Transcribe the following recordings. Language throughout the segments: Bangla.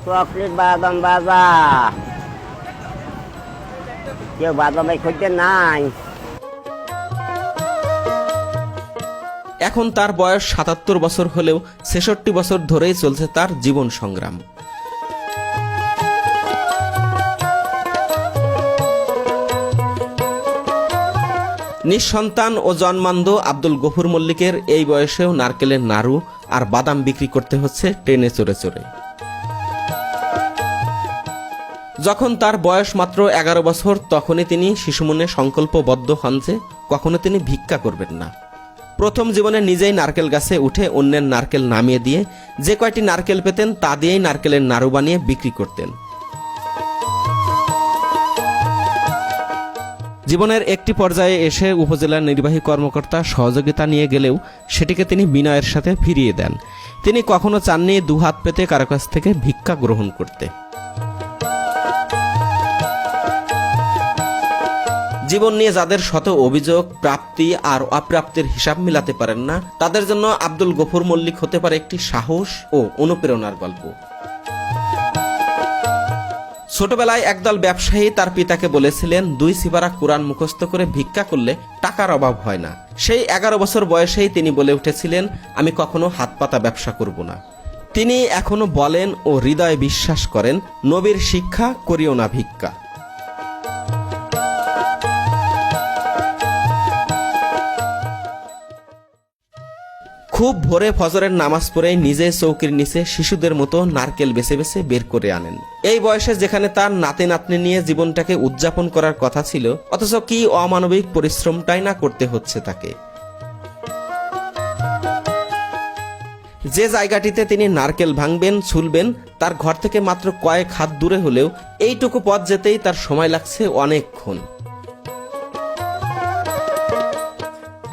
চকলেট বাদাম বাজা, কেউ বাদামে খুঁজতে নাই। এখন তার বয়স ৭৭ বছর হলেও ৬৬ বছর ধরেই চলছে তার জীবন সংগ্রাম। নিঃসন্তান ও জন্মান্ধ আব্দুল গফুর মল্লিকের এই বয়সেও নারকেলের নাড়ু আর বাদাম বিক্রি করতে হচ্ছে ট্রেনে চড়ে চড়ে। যখন তার বয়স মাত্র ১১ বছর তখনই তিনি শিশুমনে সংকল্পবদ্ধ হন যে কখনো তিনি ভিক্ষা করবেন না। প্রথম জীবনে নিজেই নারকেল গাছে উঠে অন্যের নারকেল নামিয়ে দিয়ে যে কয়টি নারকেল পেতেন তা দিয়েই নারকেলের নাড়ু বানিয়ে বিক্রি করতেন। জীবনের একটি পর্যায়ে এসে উপজেলার নির্বাহী কর্মকর্তা সহযোগিতা নিয়ে গেলেও সেটিকে তিনি বিনয়ের সাথে ফিরিয়ে দেন। তিনি কখনো চাননি দুহাত পেতে কারো কাছ থেকে ভিক্ষা গ্রহণ করতে। জীবন নিয়ে যাদের শত অভিযোগ, প্রাপ্তি আর অপ্রাপ্তির হিসাব মিলাতে পারেন না, তাদের জন্য আব্দুল গফুর মল্লিক হতে পারে একটি সাহস ও অনুপ্রেরণার গল্প। ছোটবেলায় একদল ব্যবসায়ী তার পিতাকে বলেছিলেন ২ সিপারা কোরআন মুখস্থ করে ভিক্ষা করলে টাকার অভাব হয় না। সেই ১১ বছর বয়সেই তিনি বলে উঠেছিলেন, আমি কখনো হাত পাতা ব্যবসা করব না। তিনি এখনো বলেন ও হৃদয়ে বিশ্বাস করেন, নবীর শিক্ষা করিও না ভিক্ষা। খুব ভোরে ফজরের নামাজ পড়ে নিজে চৌকির নিচে শিশুদের মতো নারকেল বেছে বেছে বের করে আনেন। এই বয়সে যেখানে তার নাতি নাতনি নিয়ে জীবনটাকে উদযাপন করার কথা ছিল, অথচ কি অমানবিক পরিশ্রমটাই না করতে হচ্ছে তাকে। যে জায়গাটিতে তিনি নারকেল ভাঙবেন, ছুলবেন, তার ঘর থেকে মাত্র কয়েক হাত দূরে হলেও এইটুকু পথ যেতেই তার সময় লাগছে অনেকক্ষণ।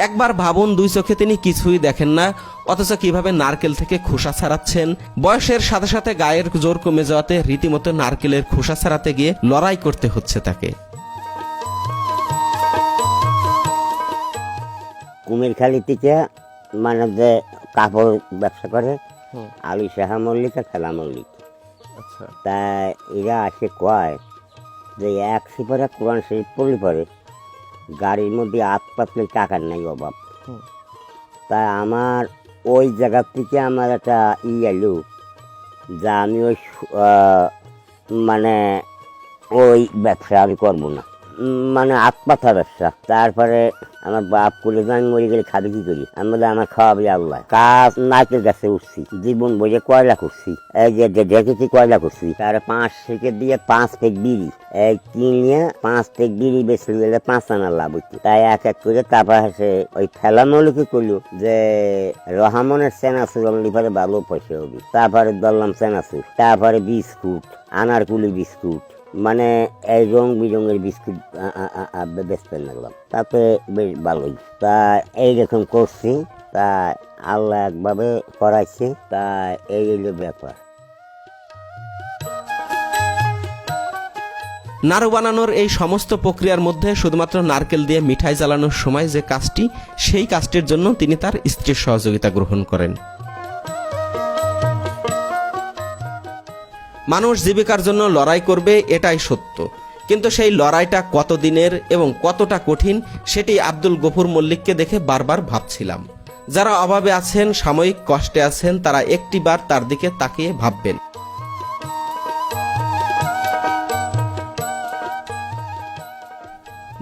একবার ভাবুন, ২ চোখে তিনি কিছুই দেখেন না, অথচ কিভাবে নারকেল থেকে খোসা ছাড়াচ্ছেন। বয়সের সাথে সাথে গায়ের জোর কমে যাওয়াতে রীতিমতো নারকেলের খোসা ছাড়াতে গিয়ে লড়াই করতে হচ্ছে তাকে। কুমিরখালি থেকে মানে যে কাপড় ব্যবসা করে আলী শাহ মল্লিক আর খেলা মল্লিক, তাই এরা আসে কয় যে ১ সিপারা কোরআন শরীফ পড়লে পরে গাড়ির মধ্যে হাত পাতলে টাকার নাই অভাব। তাই আমার ওই জায়গার থেকে আমার একটা এলো যা আমি ওই মানে ওই ব্যবসা আমি করবো না, মানে হাত পাতা ব্যবসা। তারপরে আমার বাপ করে আমি মরে গেলে খাবি কি করি, আমি বলে আমার খাওয়াবি আল্লাহ। কাজ নাচের গাছে উঠছি, জীবন বইয়ে কয়লা করছি, এই যে দেখেছি কয়লা করছি। তার 5 থেকে দিয়ে 5 পেক বিড়ি এই কিনে 5 পেক বিড়ি বেশি গেলে 5 আনা লাভ হইতো। তাই এক এক করে তারপর সে ওই ফেলামৌলিকে করলো যে রহমানের চেনাচুর লিভারে ভালো পয়সা হবে। তারপরে ধরলাম চেনাচুর, তারপরে বিস্কুট, আনারকুলি বিস্কুট, মানে এই রং বিরঙের বিস্কুট বেচতে লাগলাম। তাতে বেশ ভালোই। তা এইরকম করছি, তা আল্লাহ একভাবে করাইছে। তা এই হলো ব্যাপার। নাড়ু বানানোর এই সমস্ত প্রক্রিয়ার মধ্যে শুধুমাত্র নারকেল দিয়ে মিঠাই জ্বালানোর সময় যে কাজটি, সেই কাজটির জন্য তিনি তার স্ত্রীর সহযোগিতা গ্রহণ করেন। মানুষ জীবিকার জন্য লড়াই করবে, এটাই সত্য, কিন্তু সেই লড়াইটা কতদিনের এবং কতটা কঠিন সেটি আব্দুল গফুর মল্লিককে দেখে বারবার ভাবছিলাম। যারা অভাবে আছেন, সাময়িক কষ্টে আছেন, তারা একটিবার তার দিকে তাকিয়ে ভাববেন।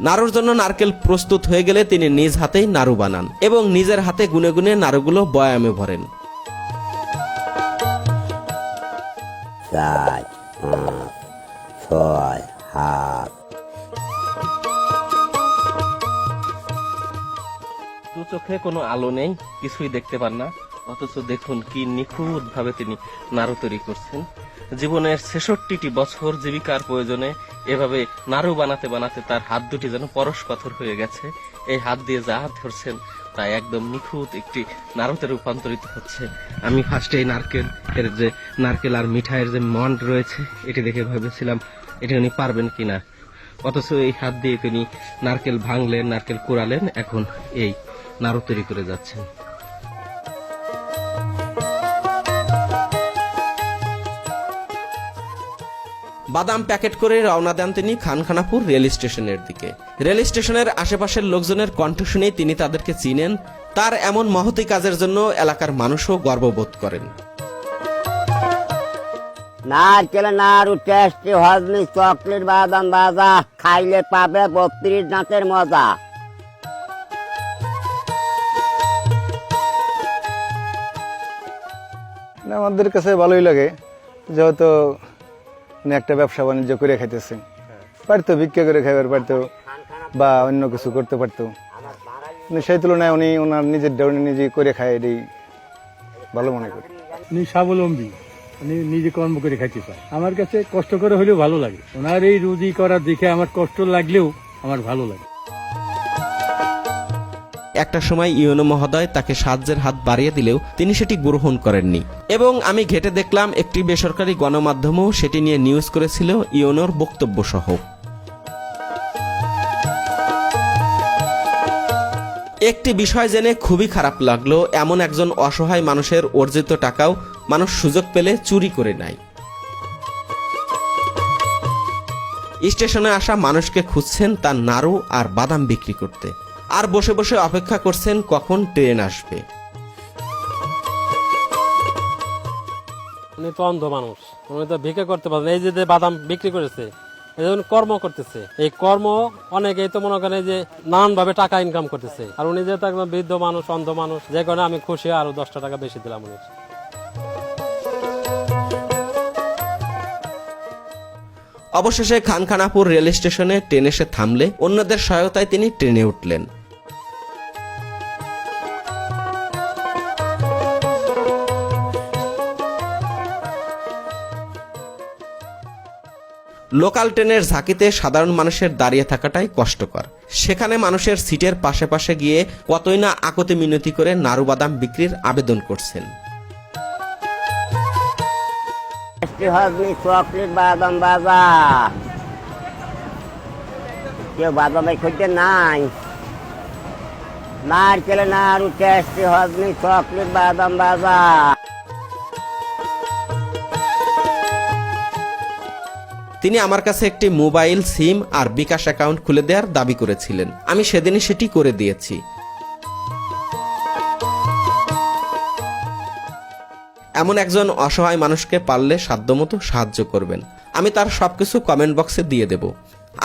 নাড়ুর জন্য নারকেল প্রস্তুত হয়ে গেলে তিনি নিজ হাতেই নাড়ু বানান এবং নিজের হাতে গুনে গুনে নাড়ুগুলো বয়ামে ভরেন। 4, 5, 6 হাত। দু চোখে কোনো আলো নেই, কিছুই দেখতে পান না, অথচ দেখুন কি নিখুঁত ভাবে তিনি নাড়ু তৈরি করছেন। জীবনের ৬৬টি বছর জীবিকার প্রয়োজনে এভাবে নাড়ু বানাতে বানাতে তার হাত দুটি যেন পরশ পাথর হয়ে গেছে। এই হাত দিয়ে যা ধরছেন তা একদম নিখুঁত একটি নাড়ুতে রূপান্তরিত হচ্ছে। আমি ফার্স্টে এই নারকেল আর মিঠাইয়ের যে মন্ড রয়েছে এটি দেখে ভেবেছিলাম এটা উনি পারবেন কিনা, অথচ এই হাত দিয়ে তিনি নারকেল ভাঙলেন, নারকেল কুড়ালেন, এখন এই নাড়ু তৈরি করে যাচ্ছেন। বাদাম প্যাকেট করে রওনা দেন তিনি খানখানাপুর রেল স্টেশনের দিকে। রেল স্টেশনের আশেপাশের লোকজনের কণ্ঠ শুনেই তিনি তাদেরকে চিনেন। তার এমন মহতী কাজের জন্য এলাকার মানুষও গর্ববোধ করেন। নারকেল নাড়ু টেস্টি হজমি চকলেট বাদাম ভাজা খাইলে পাবে 32 দাঁতের মজা। আমাদের কাছে ভালোই লাগে, যেহেতু একটা ব্যবসা বাণিজ্য করে খাইতেছে, পারতো ভিক্ষা করে খাইবার পারতো বা অন্য কিছু করতে পারতো, সেই তুলনায় উনি ওনার নিজের উনি নিজে করে খায়, এটাই ভালো মনে করি। উনি স্বাবলম্বী, উনি নিজে কর্ম করে খাইতে পারে। আমার কাছে কষ্ট করে হলেও ভালো লাগে। ওনার এই রুজি করা দেখে আমার কষ্ট লাগলেও আমার ভালো লাগে। একটা সময় ইউনো মহোদয় তাকে সাহায্যের হাত বাড়িয়ে দিলেও তিনি সেটি গ্রহণ করেননি এবং আমি ঘেটে দেখলাম একটি বেসরকারি গণমাধ্যমও সেটি নিয়ে নিউজ করেছিল ইউনোর বক্তব্য সহ। একটি বিষয় জেনে খুবই খারাপ লাগলো, এমন একজন অসহায় মানুষের অর্জিত টাকাও মানুষ সুযোগ পেলে চুরি করে নেয়। স্টেশনে আসা মানুষকে খুঁজছেন তার নাড়ু আর বাদাম বিক্রি করতে, আর বসে বসে অপেক্ষা করছেন কখন ট্রেন আসবে। উনি তো অন্ধ মানুষ, উনি তো ভিক্ষা করতে পারেন। এই যে বাদাম বিক্রি করেছে, এই যে কর্ম করতেছে, এই কর্ম অনেকেই তো মনে করেন যে নানান ভাবে টাকা ইনকাম করতেছে। আর উনি যেহেতু একদম বৃদ্ধ মানুষ, অন্ধ মানুষ, যে কারণে আমি খুশি, আরো 10টা টাকা বেশি দিলাম উনি। অবশেষে খানখানাপুর রেল স্টেশনে ট্রেন এসে থামলে অন্যদের সহায়তায় তিনি ট্রেনে উঠলেন। লোকাল ট্রেনের ঝাঁকিতে সাধারণ মানুষের দাঁড়িয়ে থাকাটাই কষ্টকর। সেখানে মানুষের সিটের পাশে পাশে গিয়ে কতই না আকতে মিনতি করে নাড়ু বাদাম বিক্রির আবেদন করছেন। হজমি চকলেট বাদাম ভাজা, কেউ বাদামে খুঁজতে নাই। নারকেল নাড়ু টেস্টি হজমি চকলেট বাদাম ভাজা। তিনি আমার কাছে একটি মোবাইল সিম আর বিকাশ অ্যাকাউন্ট খুলে দেওয়ার দাবি করেছিলেন। আমি সেদিনই সেটি করে দিয়েছি। এমন একজন অসহায় মানুষকে পারলে সাধ্যমতো সাহায্য করবেন। আমি তার সবকিছু কমেন্ট বক্সে দিয়ে দেব।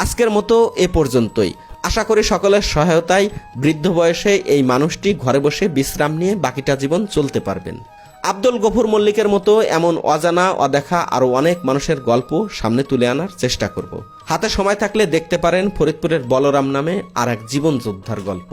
আজকের মতো এ পর্যন্তই। আশা করি সকলের সহায়তায় বৃদ্ধ বয়সে এই মানুষটি ঘরে বসে বিশ্রাম নিয়ে বাকিটা জীবন চলতে পারবেন। আব্দুল গফুর মল্লিকের মতো এমন অজানা অদেখা আরো অনেক মানুষের গল্প সামনে তুলে আনার চেষ্টা করব। হাতে সময় থাকলে দেখতে পারেন ফরিদপুরের বলরাম নামে আর এক জীবন যোদ্ধার গল্প।